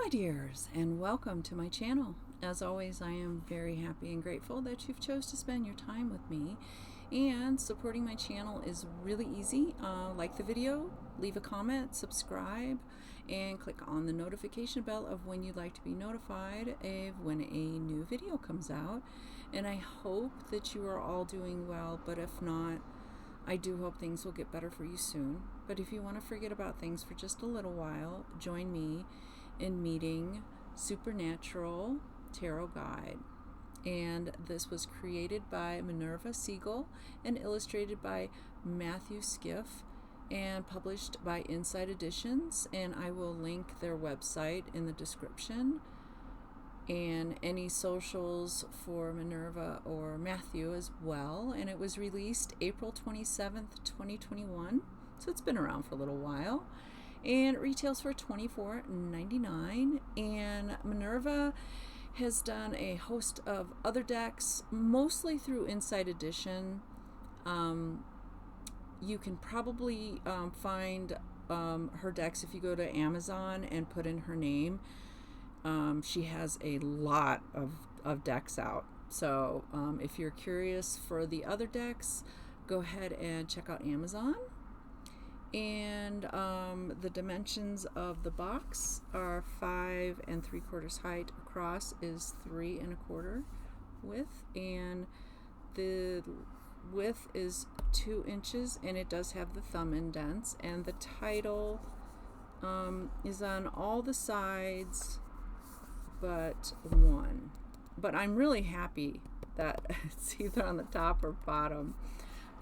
my dears, and welcome to my channel. As always, I am very happy and grateful that you've chose to spend your time with me, and supporting my channel is really easy. Like the video, leave a comment, subscribe, and click on the notification bell of when you'd like to be notified of when a new video comes out. And I hope that you are all doing well, but if not, I do hope things will get better for you soon. But if you want to forget about things for just a little while, join me in meeting Supernatural Tarot Guide. And this was created by Minerva, Siegel, and illustrated by Matthew Skiff, and published by Inside Editions. And I will link their website in the description, and any socials for Minerva or Matthew as well. And it was released April 27th, 2021, so it's been around for a little while, and it retails for $24.99. And Minerva has done a host of other decks, mostly through Inside Edition. You can probably find her decks if you go to Amazon and put in her name. She has a lot of decks out. So if you're curious for the other decks, go ahead and check out Amazon. And the dimensions of the box are 5 3/4 height. Across is 3 1/4 width, and the width is 2 inches, and it does have the thumb indents. And the title is on all the sides but one. But I'm really happy that it's either on the top or bottom.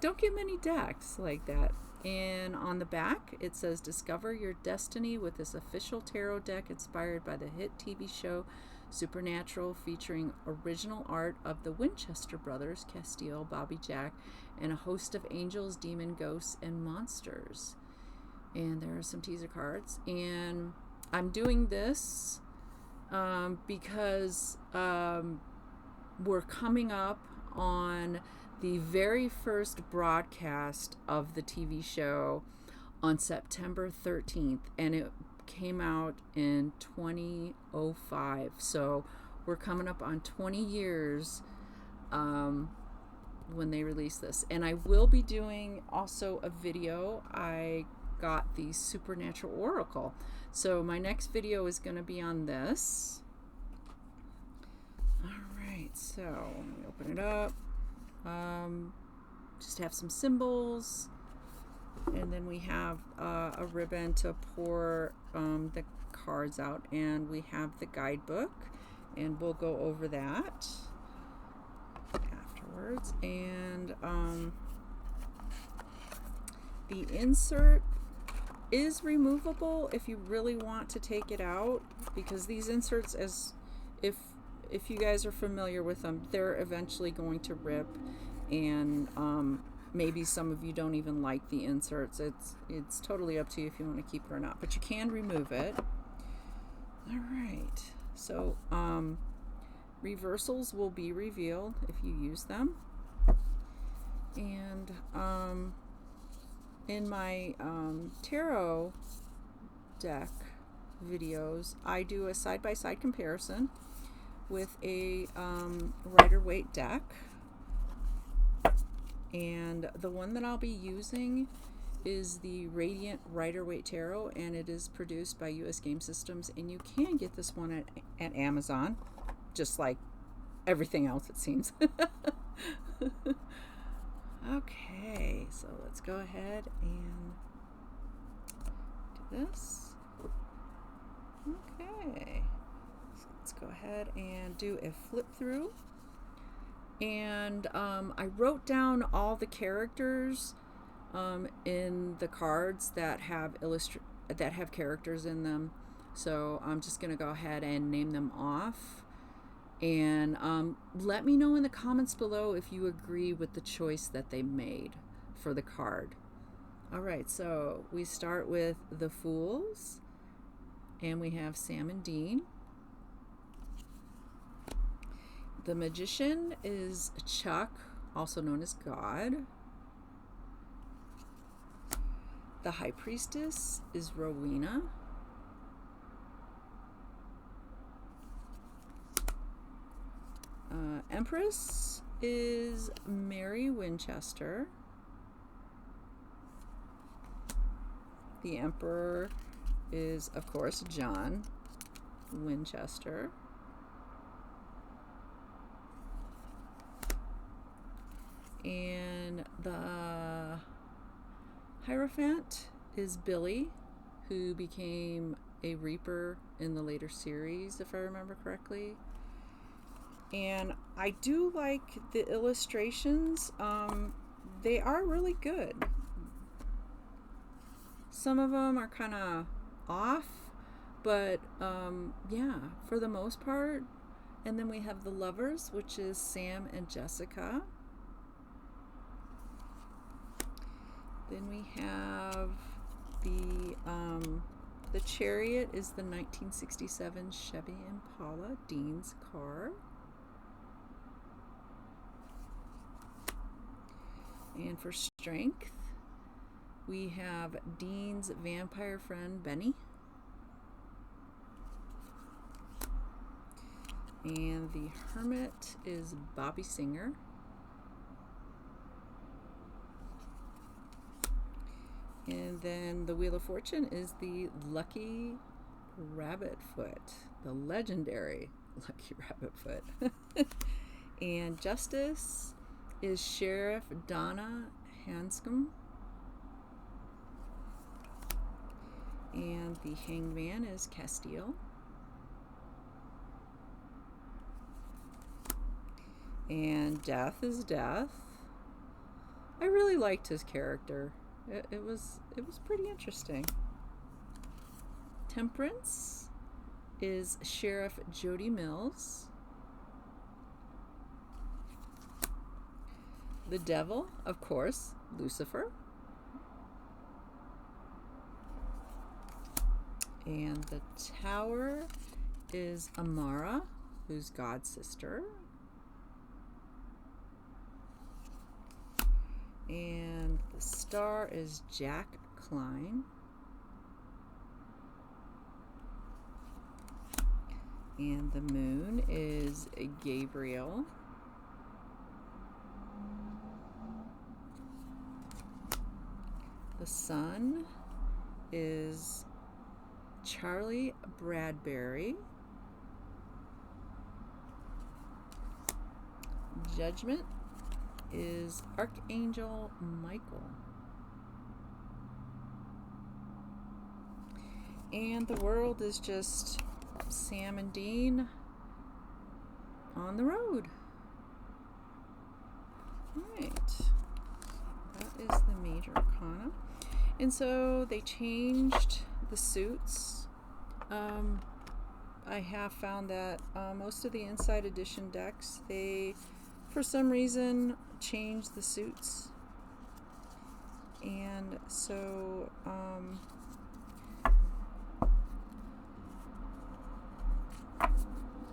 Don't get many decks like that. And on the back it says, discover your destiny with this official tarot deck inspired by the hit TV show Supernatural, featuring original art of the Winchester brothers, Castiel, Bobby, Jack, and a host of angels, demon, ghosts, and monsters. And there are some teaser cards. And I'm doing this because we're coming up on the very first broadcast of the TV show on September 13th, and it came out in 2005. So we're coming up on 20 years when they release this. And I will be doing also a video. I got the Supernatural Oracle. So my next video is going to be on this. Alright, so let me open it up. Just have some symbols, and then we have a ribbon to pour the cards out, and we have the guidebook, and we'll go over that afterwards. And the insert is removable if you really want to take it out, because these inserts, as if you guys are familiar with them, they're eventually going to rip, and maybe some of you don't even like the inserts. It's totally up to you if you want to keep it or not, but you can remove it. All right, so reversals will be revealed if you use them. And in my tarot deck videos, I do a side-by-side comparison with a Rider-Waite deck. And the one that I'll be using is the Radiant Rider-Waite Tarot, and it is produced by US Game Systems, and you can get this one at Amazon, just like everything else, it seems. Okay, so let's go ahead and do this. Okay, so let's go ahead and do a flip through. And I wrote down all the characters in the cards that have characters in them. So I'm just gonna go ahead and name them off. And let me know in the comments below if you agree with the choice that they made for the card. All right, so we start with the Fools, and we have Sam and Dean. The Magician is Chuck, also known as God. The High Priestess is Rowena. Empress is Mary Winchester. The Emperor is, of course, John Winchester. And the Hierophant is Billy, who became a Reaper in the later series, if I remember correctly. And I do like the illustrations. They are really good. Some of them are kind of off, but yeah, for the most part. And then we have the Lovers, which is Sam and Jessica. Then we have the Chariot is the 1967 Chevy Impala, Dean's car. And for Strength, we have Dean's vampire friend, Benny. And the Hermit is Bobby Singer. And then the Wheel of Fortune is the Lucky Rabbit Foot, the legendary Lucky Rabbit Foot. And Justice is Sheriff Donna Hanscom. And the Hanged Man is Castile. And Death is Death. I really liked his character. It was pretty interesting. Temperance is Sheriff Jody Mills. The Devil, of course, Lucifer. And the Tower is Amara, who's God's sister. And the Star is Jack Klein. And the Moon is Gabriel. The Sun is Charlie Bradbury. Judgment is Archangel Michael. And the World is just Sam and Dean on the road. Right. That is the major arcana. And so they changed the suits. I have found that most of the Inside Edition decks, they, for some reason, change the suits. And so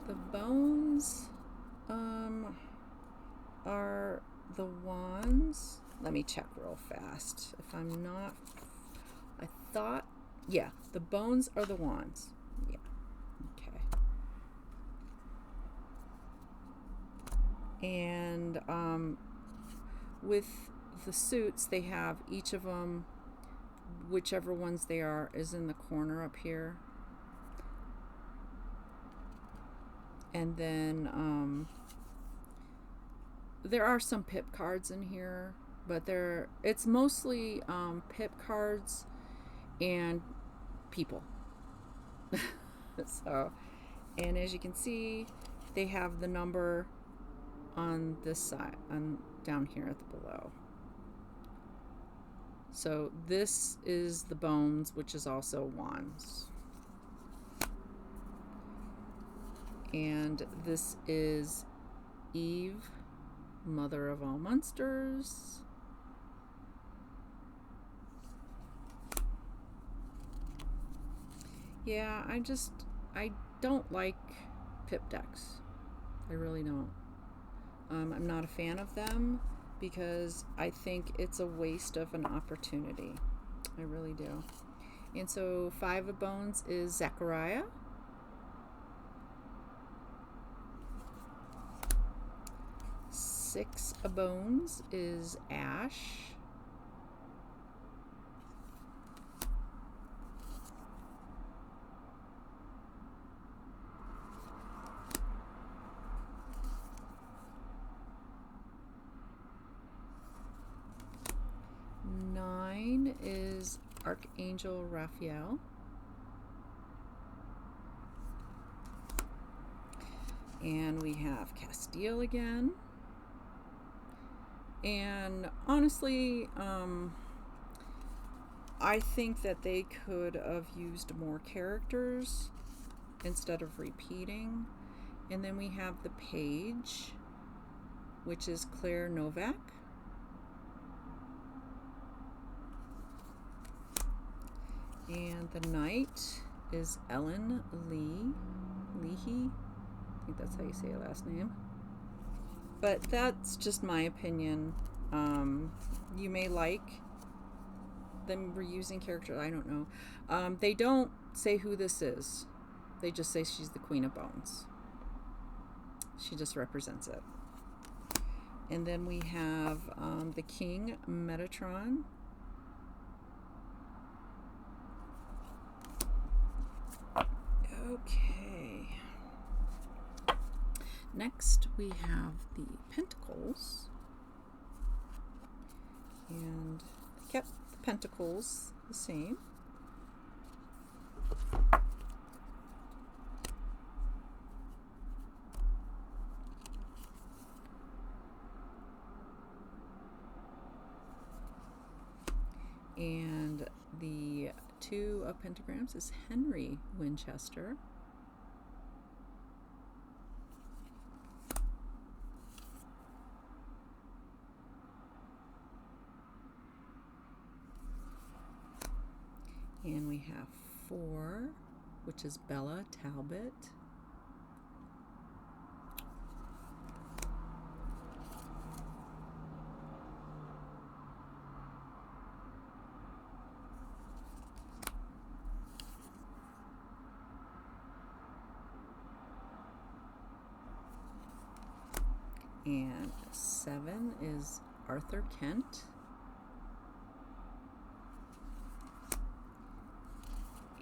the bones are the wands. Let me check real fast. If I'm not, I thought, yeah, the bones are the wands. Yeah, okay. And with the suits, they have each of them, whichever ones they are, is in the corner up here. And then there are some pip cards in here, but it's mostly pip cards and people. So, and as you can see, they have the number on this side, down here at the below. So this is the bones, which is also wands. And this is Eve, mother of all monsters. Yeah, I don't like pip decks. I really don't. I'm not a fan of them because I think it's a waste of an opportunity. I really do. And so 5 of bones is Zechariah. 6 of bones is ash. Nine is Archangel Raphael. And we have Castile again. And honestly, I think that they could have used more characters instead of repeating. And then we have the Page, which is Claire Novak. And the Knight is Ellen Leahy. I think that's how you say her last name. But that's just my opinion. You may like them reusing characters. I don't know. They don't say who this is. They just say she's the Queen of Bones. She just represents it. And then we have the King Metatron. Okay. Next we have the Pentacles. And I kept the Pentacles the same. And the 2 of Pentagrams is Henry Winchester. And we have 4, which is Bella Talbot. And 7 is Arthur Kent.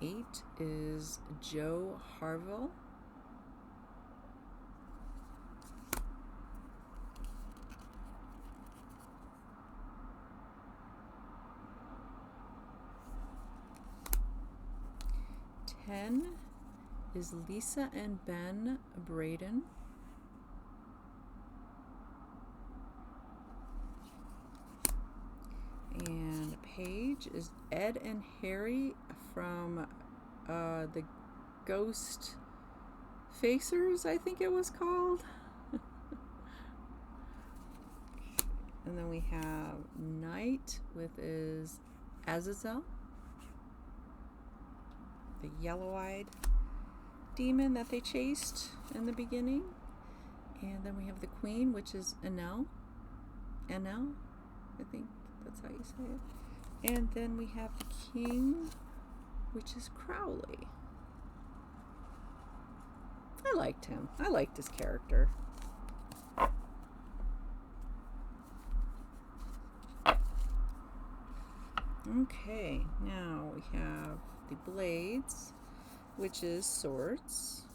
8 is Joe Harville. Ten is Lisa and Ben Braden. And Page is Ed and Harry from the Ghost Facers, I think it was called. And then we have Knight with is Azazel, the yellow-eyed demon that they chased in the beginning. And then we have the Queen, which is Enel, I think that's how you say it. And then we have the King, which is Crowley. I liked him. I liked his character. Okay, now we have the Blades, which is Swords.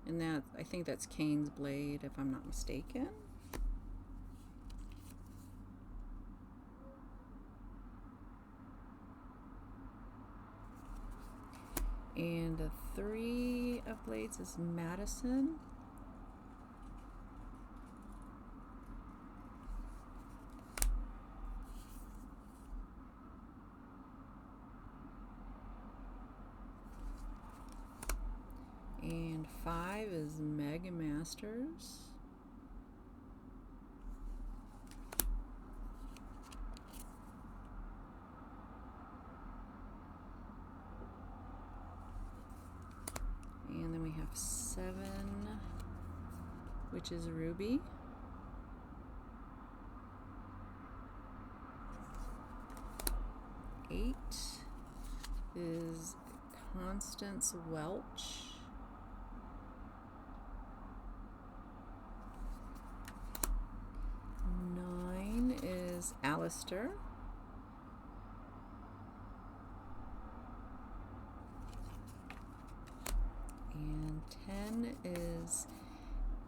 And that, I think that's Cain's blade, if I'm not mistaken. And the 3 of blades is Madison. And 5 is Mega Masters. And then we have 7, which is Ruby. 8 is Constance Welch. 9 is Alistair. And 10 is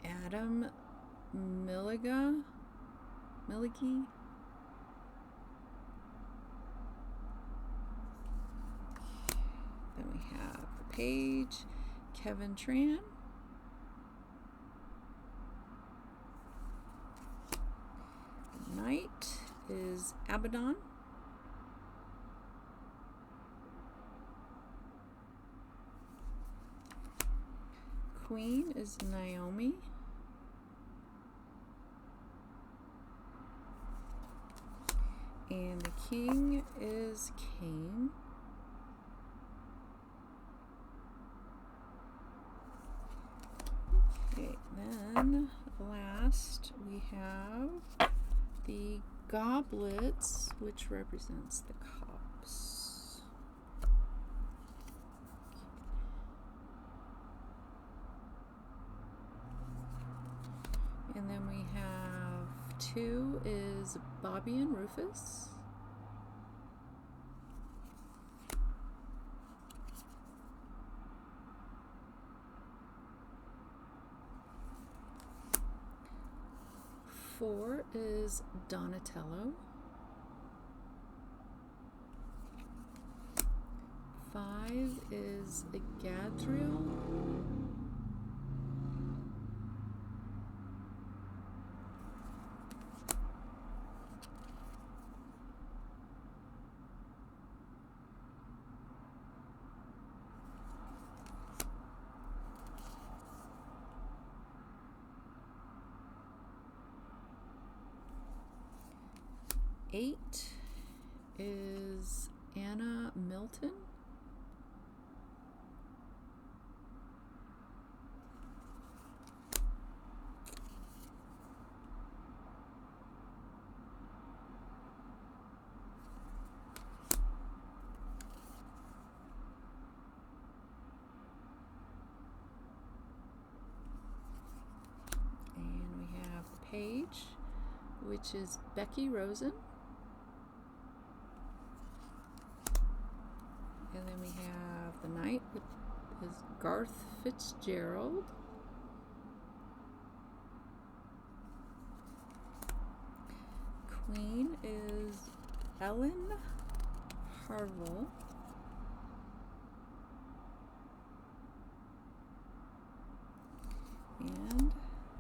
Adam Milligan. Then we have the page, Kevin Tran. The knight is Abaddon. Queen is Naomi. And the king is Cain. Okay, then last we have the goblets, which represents the cups. And then we have 2 is Bobby and Rufus. Four is Donatello. 5 is Gadriel. 8 is Anna Milton. 'Page, which is Becky Rosen. And then we have the knight, which is Garth Fitzgerald. Queen is Ellen Harville. And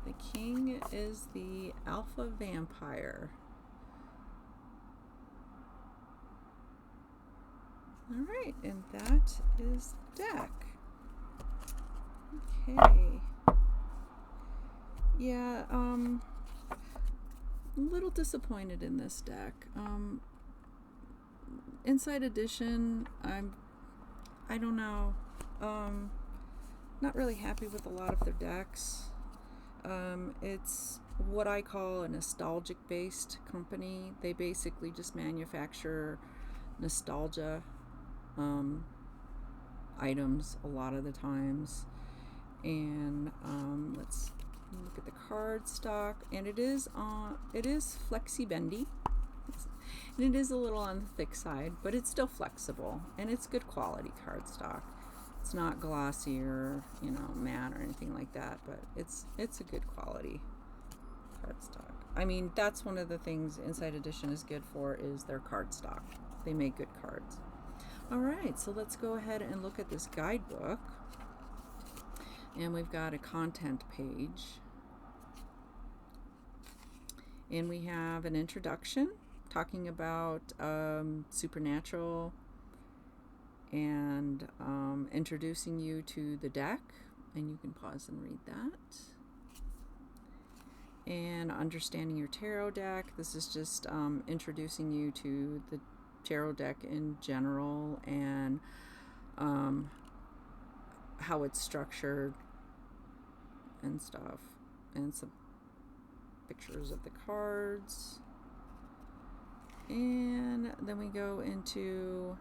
the king is the alpha vampire. All right, and that is the deck. Okay. Yeah, a little disappointed in this deck. Inside Edition, I don't know. Not really happy with a lot of their decks. It's what I call a nostalgic based company. They basically just manufacture nostalgia items a lot of the times. And let's look at the card stock, and it is flexi bendy, and it is a little on the thick side, but it's still flexible, and it's good quality card stock. It's not glossy or, matte or anything like that, but it's a good quality cardstock. I mean, that's one of the things Inside Edition is good for, is their cardstock. They make good cards. All right, so let's go ahead and look at this guidebook. And we've got a content page. And we have an introduction talking about supernatural, and introducing you to the deck, and you can pause and read that. And understanding your tarot deck. This is just introducing you to the tarot deck in general, and how it's structured and stuff, and some pictures of the cards. And then we go into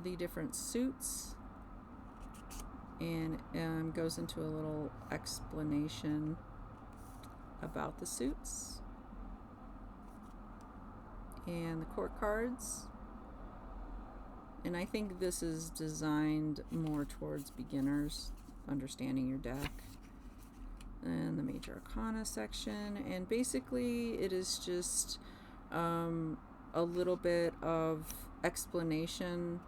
the different suits, and goes into a little explanation about the suits and the court cards. And I think this is designed more towards beginners, understanding your deck. And the Major Arcana section, and basically it is just a little bit of explanation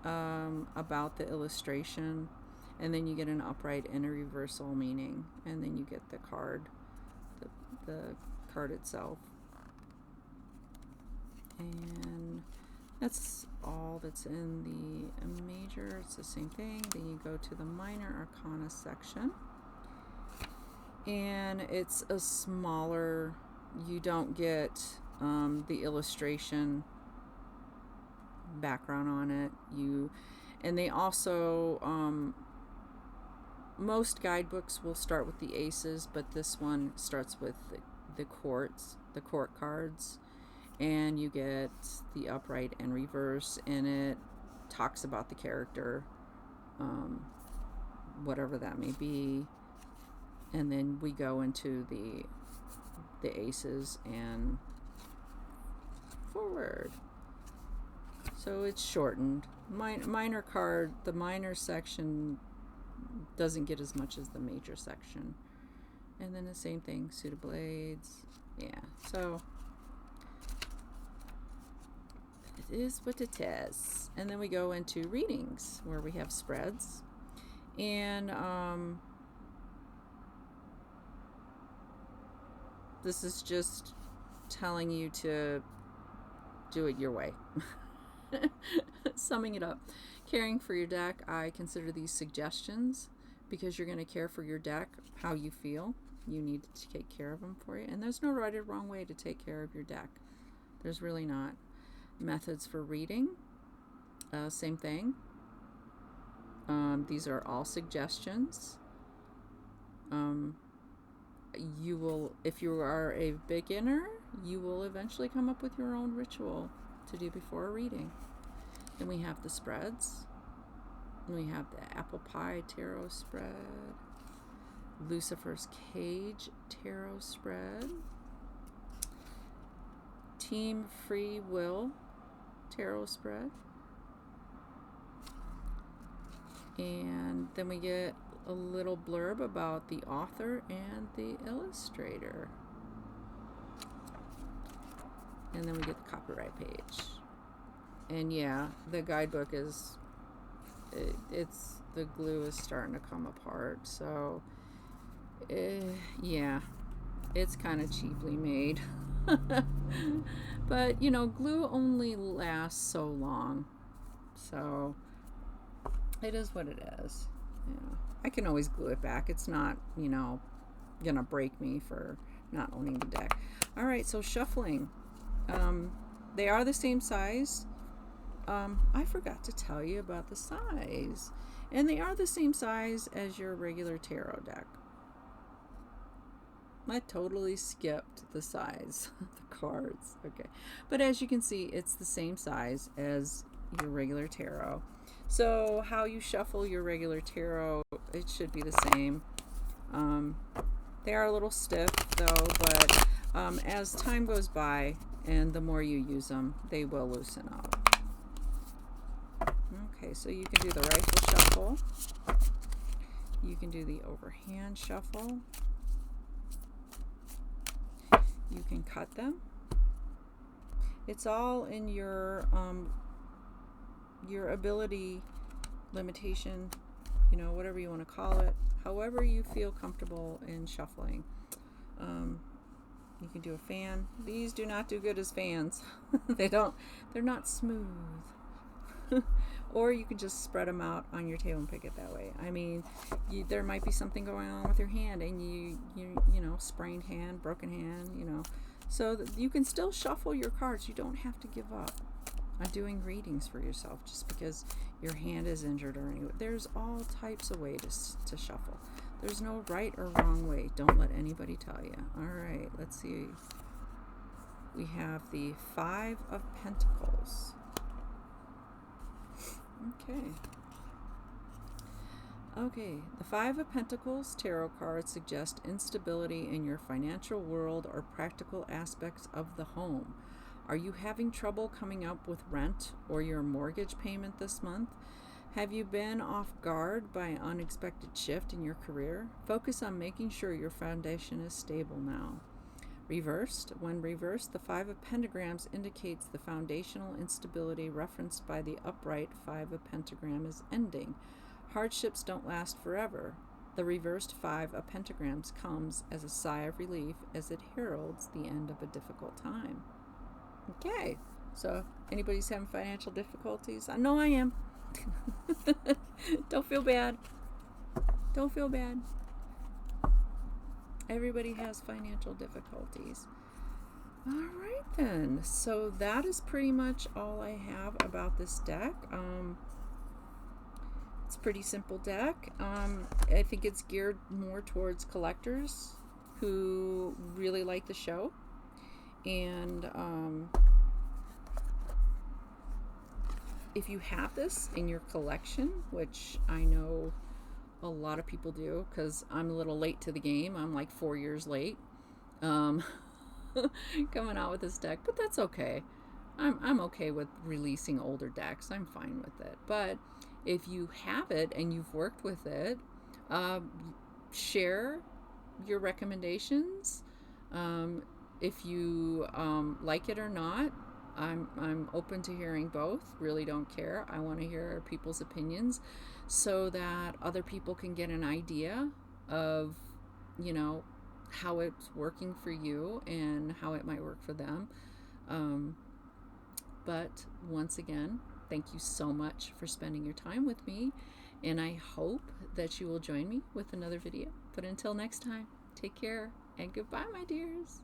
about the illustration, and then you get an upright and a reversal meaning, and then you get the card, the card itself. And that's all that's in the major. It's the same thing. Then you go to the Minor Arcana section, and it's a smaller, you don't get the illustration background on it. And they also, most guidebooks will start with the aces, but this one starts with the court cards, and you get the upright and reverse, and it talks about the character, whatever that may be. And then we go into the aces and forward. So it's shortened. Minor card, the minor section doesn't get as much as the major section. And then the same thing, suit of blades. Yeah, so it is what it is. And then we go into readings, where we have spreads. And this is just telling you to do it your way. Summing it up. Caring for your deck, I consider these suggestions, because you're going to care for your deck how you feel. You need to take care of them for you. And there's no right or wrong way to take care of your deck. There's really not. Methods for reading, same thing. These are all suggestions. You will, if you are a beginner, you will eventually come up with your own ritual to do before a reading. Then we have the spreads. And we have the Apple Pie Tarot spread, Lucifer's Cage Tarot spread, Team Free Will Tarot spread, and then we get a little blurb about the author and the illustrator, and then we get the copyright page. And yeah, the guidebook is, it's the glue is starting to come apart, so yeah, it's kind of cheaply made. But you know, glue only lasts so long, so it is what it is. Yeah, I can always glue it back. It's not, you know, gonna break me for not owning the deck. All right, so shuffling, they are the same size. I forgot to tell you about the size, and they are the same size as your regular tarot deck. I totally skipped the size of the cards. Okay, but as you can see, it's the same size as your regular tarot. So how you shuffle your regular tarot, it should be the same. They are a little stiff though, but as time goes by and the more you use them, they will loosen up. Okay, so you can do the rifle shuffle. You can do the overhand shuffle. You can cut them. It's all in your ability, limitation, you know, whatever you want to call it, however you feel comfortable in shuffling. You can do a fan. These do not do good as fans. They're not smooth. Or you can just spread them out on your table and pick it that way. I mean, there might be something going on with your hand, and you know, sprained hand, broken hand, you know, so that you can still shuffle your cards. You don't have to give up on doing readings for yourself just because your hand is injured or anything. There's all types of ways to shuffle. There's no right or wrong way. Don't let anybody tell you. All right, let's see. we have the Five of Pentacles. Okay, the Five of Pentacles tarot cards suggest instability in your financial world or practical aspects of the home. Are you having trouble coming up with rent or your mortgage payment this month? Have you been off guard by an unexpected shift in your career? Focus on making sure your foundation is stable now. Reversed. When reversed, the Five of Pentagrams indicates the foundational instability referenced by the upright Five of Pentagram is ending. Hardships don't last forever. The reversed Five of Pentagrams comes as a sigh of relief as it heralds the end of a difficult time. Okay, so anybody's having financial difficulties? I know I am. Don't feel bad. Don't feel bad. Everybody has financial difficulties. All right then. So that is pretty much all I have about this deck. It's a pretty simple deck. I think it's geared more towards collectors who really like the show. And if you have this in your collection, which I know a lot of people do, because I'm a little late to the game. I'm like 4 years late coming out with this deck, but that's okay. I'm okay with releasing older decks. I'm fine with it. But if you have it and you've worked with it, share your recommendations. If you like it or not, I'm open to hearing both. Really don't care. I want to hear people's opinions so that other people can get an idea of, you know, how it's working for you and how it might work for them. But once again, thank you so much for spending your time with me, and I hope that you will join me with another video. But until next time, take care and goodbye, my dears.